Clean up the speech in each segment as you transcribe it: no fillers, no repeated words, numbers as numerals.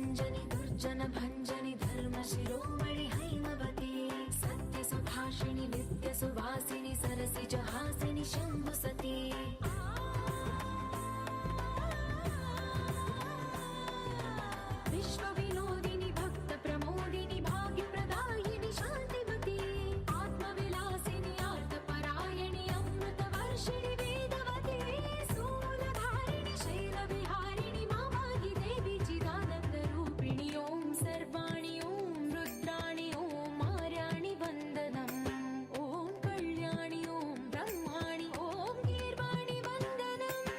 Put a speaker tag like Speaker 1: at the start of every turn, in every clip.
Speaker 1: रञ्जनि दुर्जन भञ्जनि धर्म शिरोमणि हैमवती सत्य सुभाषिणि नित्य सुवासिनि सरसिज हासिनि शम्भु सती विश्व विनोदिनि भक्त प्रमोदिनि भाग्य प्रदायिनि शान्तिमती आत्मविलासिनि आर्तपरायणि अमृत वर्षिणि वेदवती स्थूलधारिणि शैलविहारिणि मामाहि देवी चिदानन्द रूपिणि ॐ सर्वाणि ॐ रुद्राणि ॐ मार्याणि वन्दनम् ॐ कल्याणि ॐ ब्रह्माणि ॐ गीर्वाणि वन्दनम्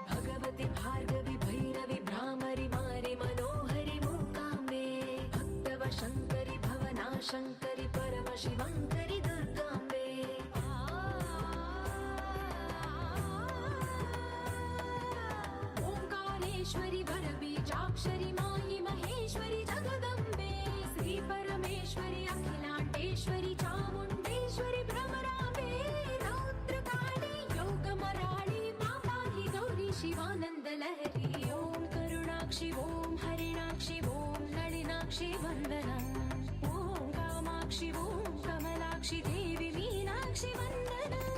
Speaker 1: भगवति भार्गवि भैरवि भ्रामरि मारि मनोहरि मूकाम्बे भक्तव शङ्करि भवना शङ्करि परम शिवङ्करि दुर्गाम्बे ओङ्कारेश्वरि वरबीजाक्षरि मायि महेश्वरि जगदम्बे श्री परमेश्वरि अखिलाण्डेश्वरि चामुण्डेश्वरि भ्रमराम्बे रौद्रकाली योगमराळि माताहि गौरी शिवानन्द लहरी ॐ करुणाक्षि ॐ हरिणाक्षि ॐ नलिनाक्षि वन्दनम् ॐ कामाक्षि ॐ कमलाक्षि देवी मीनाक्षि वन्दनम्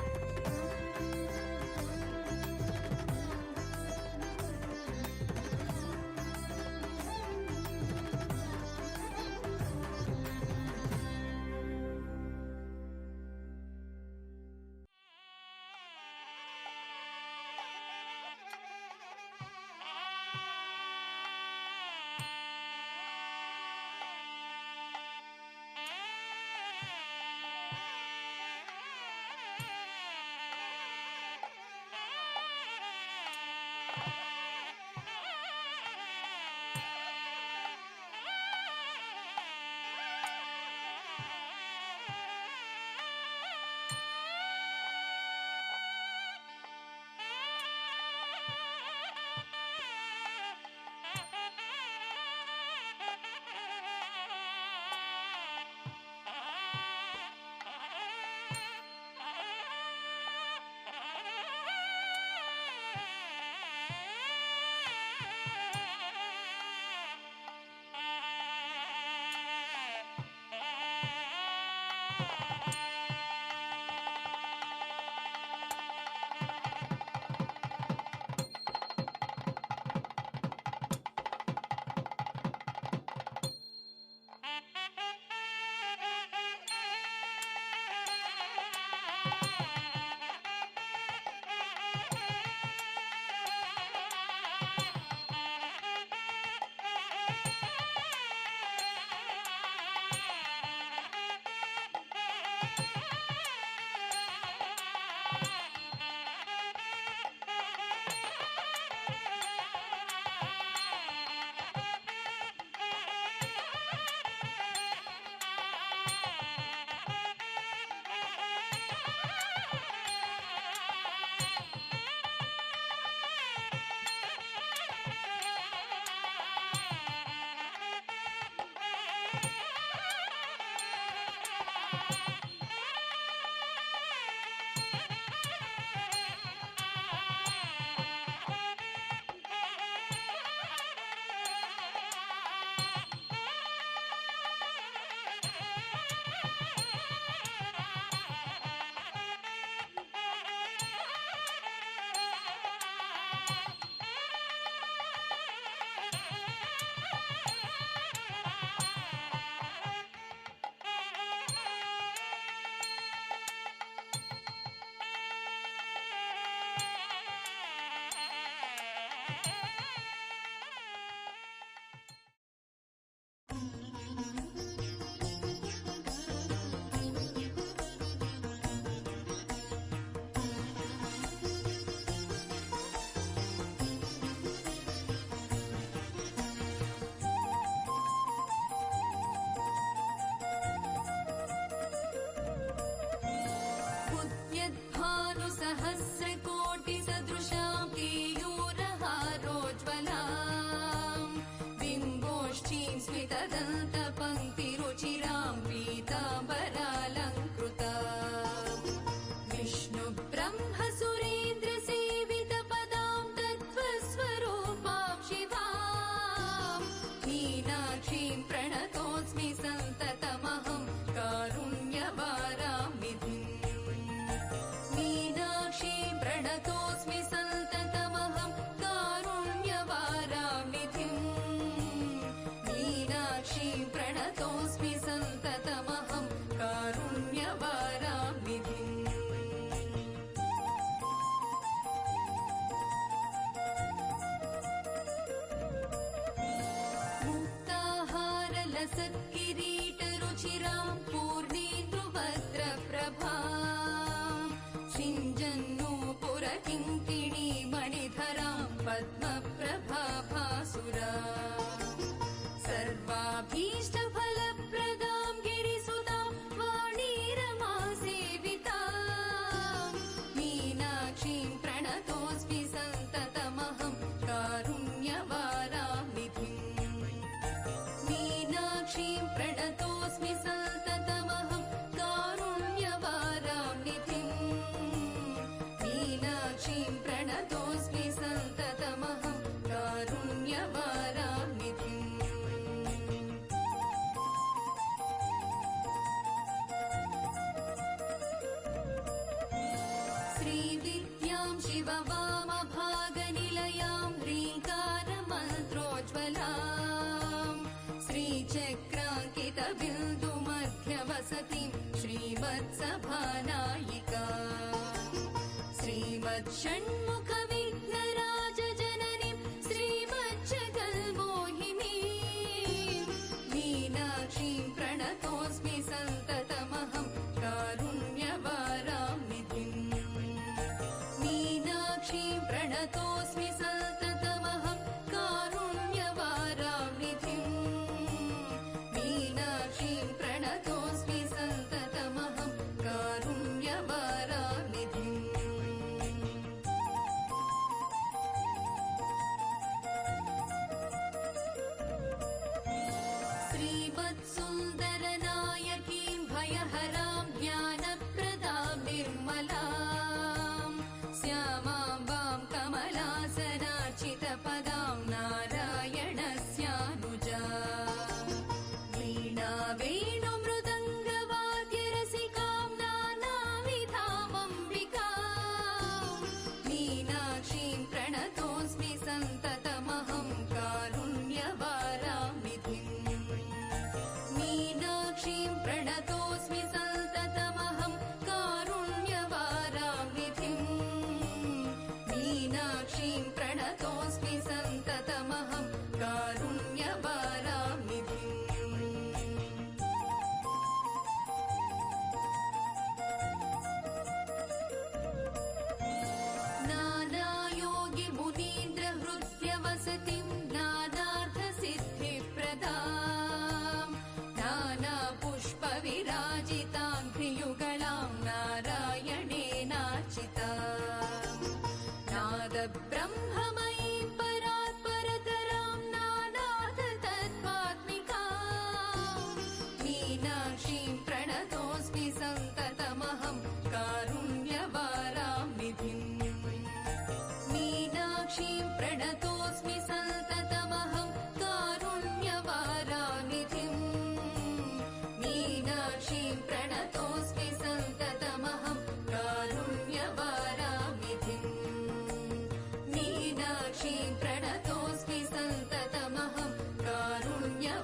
Speaker 2: मरकतकिरीटरुचिरां पूर्णेन्दुभद्रप्रभां सिञ्जन्नूपुरकिङ्किणी मणिधरां पद्मप्रभाभासुरा सर्वाभीष्टफलप्रदां गिरिसुतां वाणीरमासेवितां मीनाक्षीं प्रणतोऽस्मि सन्ततमहं कारुण्यवारानिधिम् मीनाक्षीं प्रणतोऽस्मि सन्ततमहं कारुण्यवारानिधिम् मीनाक्षीं प्रणतोऽस्मि सन्ततमहं कारुण्यवारानिधिम् श्रीविद्यां शिववामभागनिलयां ह्रीङ्कारमन्त्रोज्ज्वलां श्रीचक्राङ्कितबिन्दुमध्यवसतिं श्रीमत्सभानायिका श्रीमच्छण्मुखविघ्नराजजननीं श्रीमज्जगन्मोहिनीं मीनाक्षीं प्रणतोऽस्मि सन्ततमहं कारुण्यवारानिधिम् मीनाक्षीं प्रणतोऽस्मि सन्ततमहं कारुण्यवारानिधिम् मीनाक्षीं प्रणतोऽस्मि सन्ततमहं कारुण्यवारानिधिम् श्रीमत्सुन्दरनायकीं भयहरां ज्ञानप्रदां निर्मलां श्यामाम्बां कमलासनार्चितपदां नारायणस्यानुजा वीणा वेणुमृदङ्गवाद्यरसिकां नानाविधामम्बिकां मीनाक्षीं प्रणतोऽस्मि सन्ततमहं कारुण्यवारानिधिम् मीनाक्षीं प्रणतोऽस्मि सन्ततमहं कारुण्यवारानिधिम् मीनाक्षीं प्रणतोऽस्मि सन्ततमहं कारुण्यवारानिधिम् नानायोगिमुनीन्द्रहृद्यवसतिं नानार्थसिद्धिप्रदां नानापुष्पविराजितां ह्रियुगलां नारायणेनार्चितां नादब्रह्ममयीं परात्परतरां नानार्थतत्त्वात्मिकां मीनाक्षीं प्रणतोऽस्मि सन्ततमहं कारुण्यवारानिधिम् मीनाक्षीं प्रणतोऽस्मि सन्ततमहं कारुण्यवारानिधिम् मीनाक्षीं प्रणतोऽस्मि सन्ततमहं कारुण्यवारानिधिम् मीनाक्षीं प्रणतोऽस्मि सन्ततमहं कारुण्यवारानिधिम्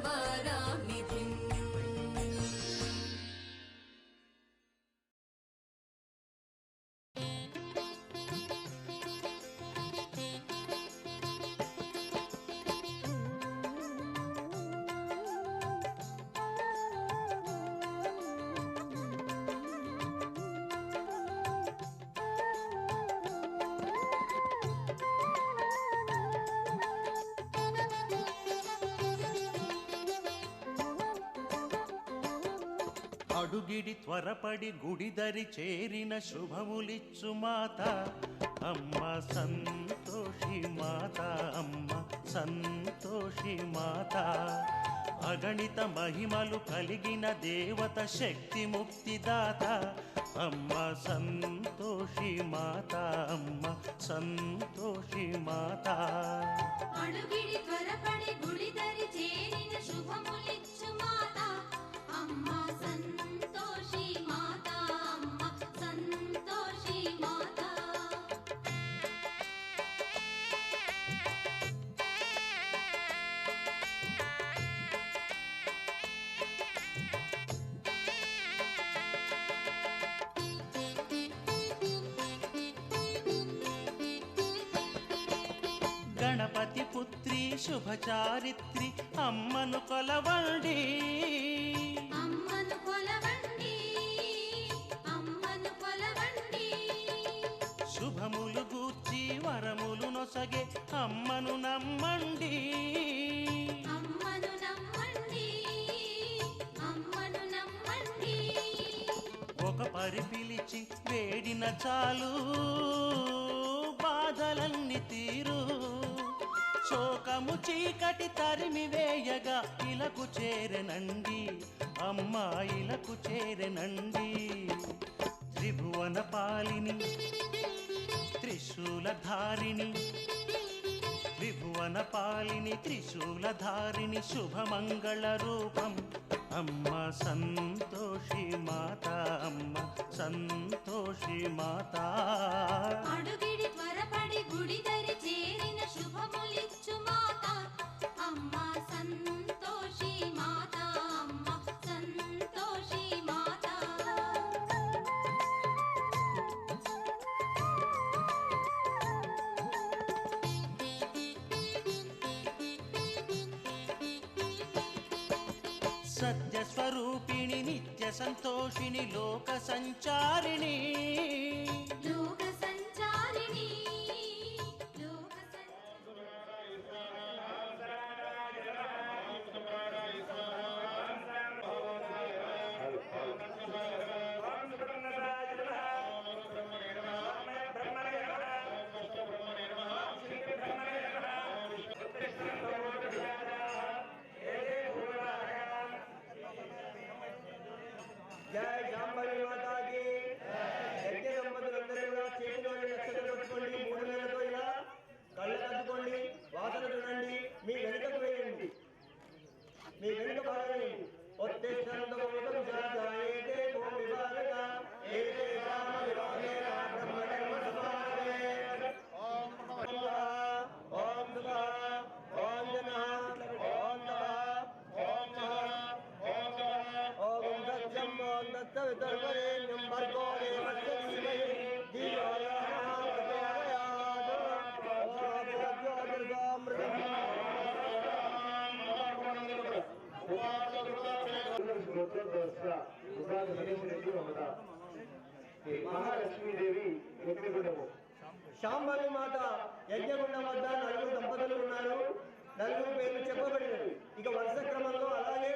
Speaker 3: అడుగిడి త్వరపడి గుడిదరి చేరిన శుభములిచ్చు మాత అమ్మ సంతోషి మాత అమ్మ సంతోషి మాత అగణిత మహిమలు కలిగిన దేవత శక్తి ముక్తిదాత అమ్మ సంతోషి మాత అమ్మ సంతోషి మాత
Speaker 2: అడుగిడి త్వరపడి గుడిదరి చేరిన శుభములిచ్చు మాత అమ్మ సంతోషి మాత అమ్మ సంతోషి మాత
Speaker 3: గణపతి పుత్రి శుభచారిత్రి అమ్మను కొలవండి,
Speaker 2: అమ్మను కొలవండి, అమ్మను కొలవండి.
Speaker 3: శుభములు గూర్చి వరములు నొసగే అమ్మను నమ్మండి,
Speaker 2: అమ్మను నమ్మండి, అమ్మను నమ్మండి.
Speaker 3: ఒక పరి పిలిచి వేడిన చాలు బాధలన్నీ తీరు, శోకము చీకటి తరిమి వేయగా ఇలకు చేరెనండి, అమ్మా ఇలకు చేరెనండి. త్రిభువన పాలిని త్రిశూలధారిణి, త్రిభువన పాలిని త్రిశూలధారిణి శుభమంగళ రూపం అమ్మ సంతోషి మాత, అమ్మ సంతోషి మాత.
Speaker 2: అడుగిడి త్వరపడి గుడి దరి చేరిన శుభములిచ్చు మాత, అమ్మ సంతోషి మాత, అమ్మ సంతోషి మాత.
Speaker 3: సత్య స్వరూపిణి నిత్య సంతోషిని లోక సంచారిణి,
Speaker 2: లోక సంచారిణి, లోక సంచారిణి.
Speaker 4: జై శాంబవి మాతాకి. యజ్ఞ దంపతులందరూ కూడా చేతిలోని నక్షత్రం పట్టుకోండి, 3 వేలతో ఇలా కళ్ళ కట్టుకోండి, వాసన చూడండి, మీ వెనుకకు వేయండి, మీ వెనుక బాగండి. మహాలక్ష్మీదేవి యజ్ఞగుండము. శాంబవి మాత యజ్ఞగుండం వద్ద 4 దంపతులు ఉన్నారు. 4 పేర్లు చెప్పబడినవి. ఇక వరుస క్రమంలో అలాగే